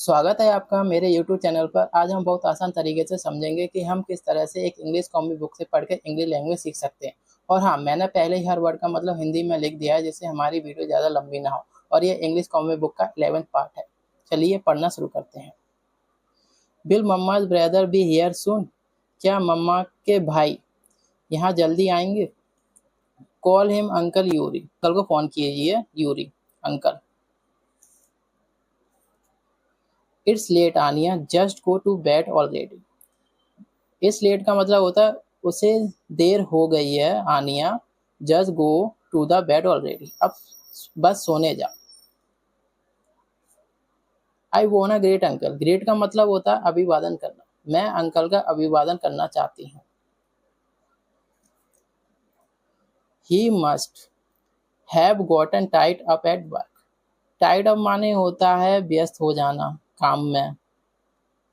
स्वागत है आपका मेरे YouTube चैनल पर। आज हम बहुत आसान तरीके से समझेंगे कि हम किस तरह से एक इंग्लिश कॉमिक बुक से पढ़ के इंग्लिश लैंग्वेज सीख सकते हैं। और हाँ, मैंने पहले ही हर वर्ड का मतलब हिंदी में लिख दिया है जिससे हमारी वीडियो ज़्यादा लंबी ना हो। और ये इंग्लिश कॉमिक बुक का 11th पार्ट है। चलिए पढ़ना शुरू करते हैं। Will mamma's brother be here soon? क्या मम्मा के भाई यहाँ जल्दी आएंगे? Call him uncle Yuri. Uncle को फ़ोन कीजिए Yuri uncle. It's late Anya, just go to bed already. इस लेट का मतलब होता है उसे देर हो गई है Anya, just go to the bed already, अब बस सोने जा। आई वोन अ ग्रेट अंकल। ग्रेट का मतलब होता है अभिवादन करना। मैं अंकल का अभिवादन करना चाहती हूँ। He must have gotten tied up at work. Tied up माने होता है व्यस्त हो जाना काम में।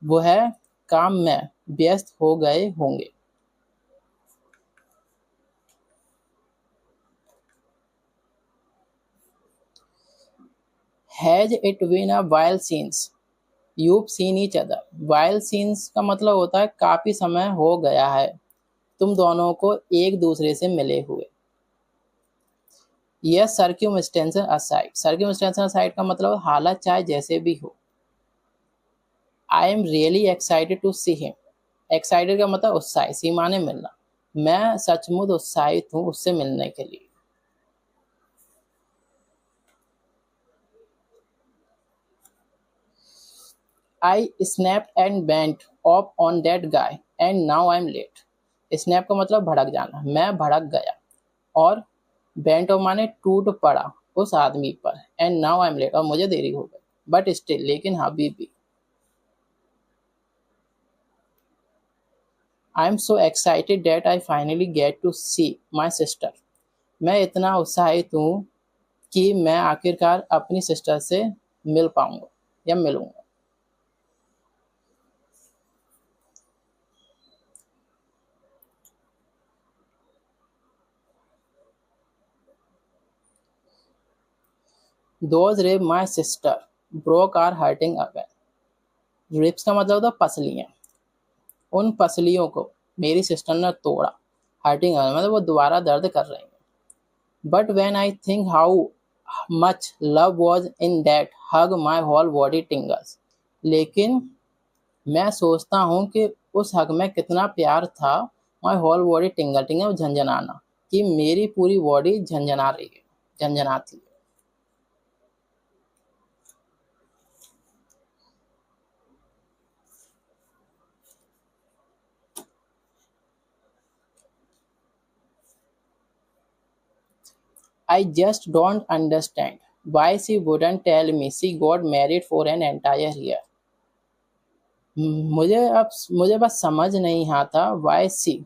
वो है काम में व्यस्त हो गए होंगे। Has it been a while since you've seen each other. While since का मतलब होता है काफी समय हो गया है तुम दोनों को एक दूसरे से मिले हुए। यह सर्क्यूमस्टेंसेस असाइड। सर्क्यूमस्टेंसेस असाइड का मतलब हालत चाहे जैसे भी हो। I am really excited to see him. Excited का मतलब उत्साहित, सी माने मिलना। मैं सचमुच उत्साहित हूँ उससे मिलने के लिए। I snapped and went off on that guy and now I am late. Snap का मतलब भड़क जाना, मैं भड़क गया। और बेंट ऑफ माने टूट पड़ा उस आदमी पर। And now I am late, और मुझे देरी हो गई। बट स्टिल, लेकिन अभी भी। I am so excited that I finally get to see my sister. मैं इतना उत्साहित हूँ कि मैं आखिरकार अपनी सिस्टर से मिल पाऊंगा या मिलूंगा। Those rib my sister broke are hurting again. Ribs का मतलब होता है पसलियाँ। उन पसलियों को मेरी सिस्टर ने तोड़ा। हर्टिंग मतलब वो दोबारा दर्द कर रही हैं। But when I think how much love was in that hug my whole body tingles. लेकिन मैं सोचता हूँ कि उस हग में कितना प्यार था। माई होल बॉडी टिंगल, टिंगल झंझनाना, कि मेरी पूरी बॉडी झंझना रही है, झंझनाती है। I just don't understand why she wouldn't tell me she got married for an entire year. मुझे बस समझ नहीं आता why she,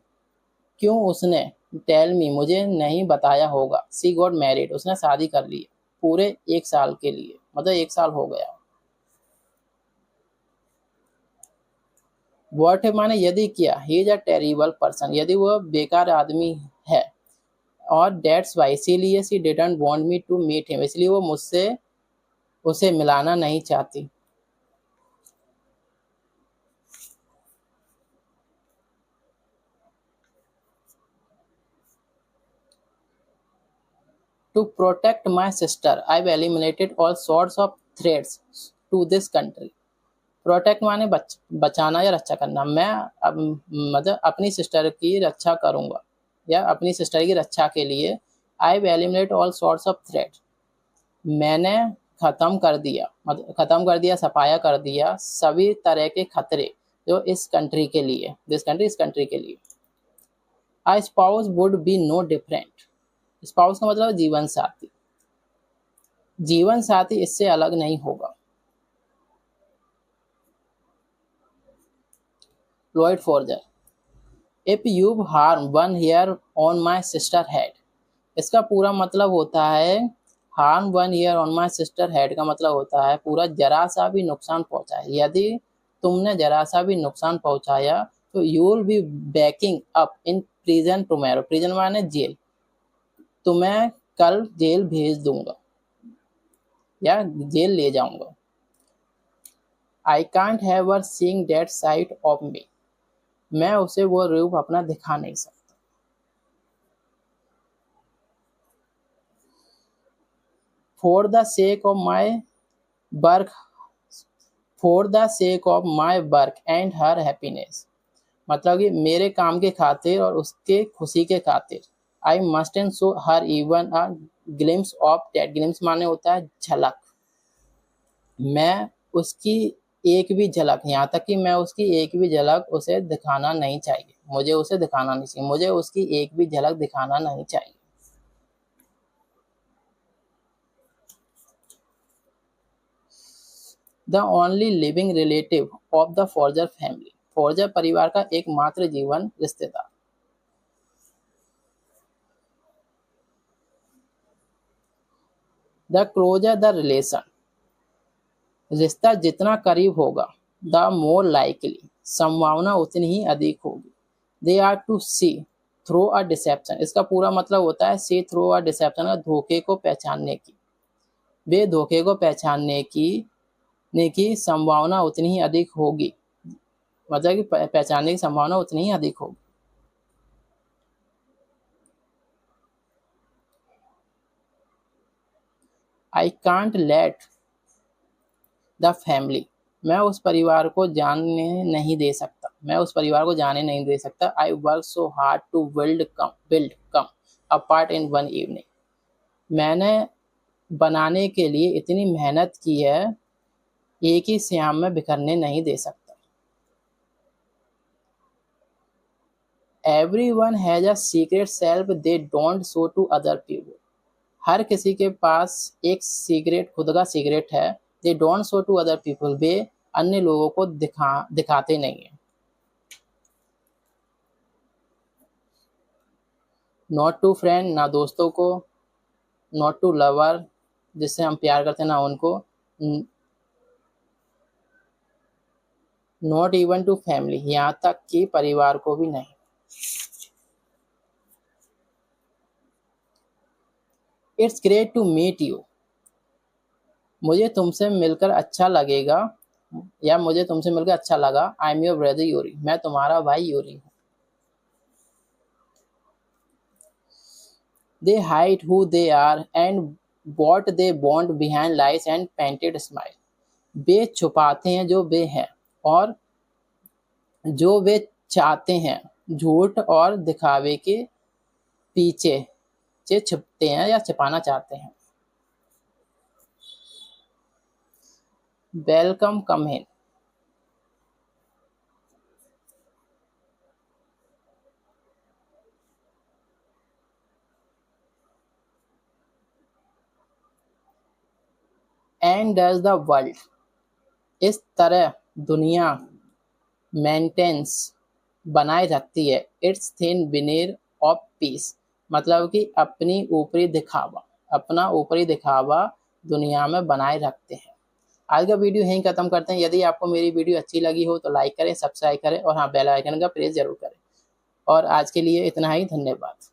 क्यों उसने, टेल मी मुझे नहीं बताया होगा, शी गॉट मैरिड उसने शादी कर ली पूरे 1 साल के लिए, मतलब 1 साल हो गया। वॉट माने यदि, क्या, he is a terrible person, यदि वह बेकार आदमी है। और डेट्स वाई, इसीलिए she didn't want me to meet him, इसलिए वो मुझसे उसे मिलाना नहीं चाहती। To protect my sister, I've eliminated all sorts of threats to this country. Protect माने बचाना या रक्षा करना। मैं अब मतलब अपनी सिस्टर की रक्षा करूंगा या अपनी सिस्टर की रक्षा के लिए। I eliminate all sorts of threat, मैंने खत्म कर दिया, मतलब खत्म कर दिया, सफाया कर दिया सभी तरह के खतरे जो इस कंट्री के लिए, दिस कंट्री, इस कंट्री के लिए। I spouse would be no different. Spouse का मतलब जीवन साथी। जीवन साथी इससे अलग नहीं होगा। Loid Forger, if you harm one hair on my sister head. इसका पूरा मतलब होता है harm one year on my sister head का मतलब होता है पूरा जरा सा भी नुकसान पहुंचाए। यदि तुमने जरा सा भी नुकसान पहुंचाया तो you will be banking up in prison tomorrow. Prison माने जेल, तुम्हें कल जेल भेज दूंगा या जेल ले जाऊंगा। I can't have her seeing that side of me, मैं उसे वो रूप अपना दिखा नहीं सकता। For the sake of my work for the sake of my work and her happiness, मतलब कि मेरे काम के खातिर और उसके खुशी के खातिर, I must and show her even a glimpse of that, glimpse माने होता है झलक, मैं उसकी एक भी झलक, यहाँ तक कि मैं उसकी एक भी झलक उसे दिखाना नहीं चाहिए, मुझे उसे दिखाना नहीं चाहिए, मुझे उसकी एक भी झलक दिखाना नहीं चाहिए। The only living relative of the Forger family, Forger परिवार का एकमात्र जीवन रिश्तेदार। द क्लोजर द रिलेशन, रिश्ता जितना करीब होगा, द मोर लाइकली, संभावना उतनी ही अधिक होगी, they are to see through a deception, इसका पूरा मतलब होता है सी थ्रू अ डिसेप्शन, का धोखे को पहचानने की, वे धोखे को पहचानने की संभावना उतनी ही अधिक होगी, मतलब कि पहचानने की संभावना उतनी ही अधिक होगी। I can't let the family, मैं उस परिवार को जाने नहीं दे सकता, मैं उस परिवार को जाने नहीं दे सकता। I work so hard to build come apart in one evening, मैंने बनाने के लिए इतनी मेहनत की है, एक ही शाम में बिखरने नहीं दे सकता। Everyone has a secret self they don't show to other people, हर किसी के पास एक सीक्रेट, खुद का सीक्रेट है, they don't show to other people, वे अन्य लोगों को दिखाते नहीं है। नॉट टू फ्रेंड, ना दोस्तों को, नॉट टू लवर, जिससे हम प्यार करते हैं ना उनको, नॉट इवन टू फैमिली, यहाँ तक कि परिवार को भी नहीं। It's great to meet you, मुझे तुमसे मिलकर अच्छा लगेगा, या मुझे तुमसे मिलकर अच्छा लगा। I am your brother Yuri, मैं तुम्हारा भाई यूरी हूँ। They hide who they are and what they want behind lies and painted smile, वे छुपाते हैं जो वे हैं और जो वे चाहते हैं, झूठ और दिखावे के पीछे से छुपते हैं या छिपाना चाहते हैं। Welcome, come in, and does the world, इस तरह दुनिया मेंटेन्स, बनाए रखती है, इट्स थिन विनेर ऑफ पीस, मतलब कि अपना ऊपरी दिखावा दुनिया में बनाए रखते हैं। आज का वीडियो यहीं खत्म करते हैं। यदि आपको मेरी वीडियो अच्छी लगी हो तो लाइक करें, सब्सक्राइब करें और हाँ, बेल आइकन का प्रेस जरूर करें। और आज के लिए इतना ही, धन्यवाद।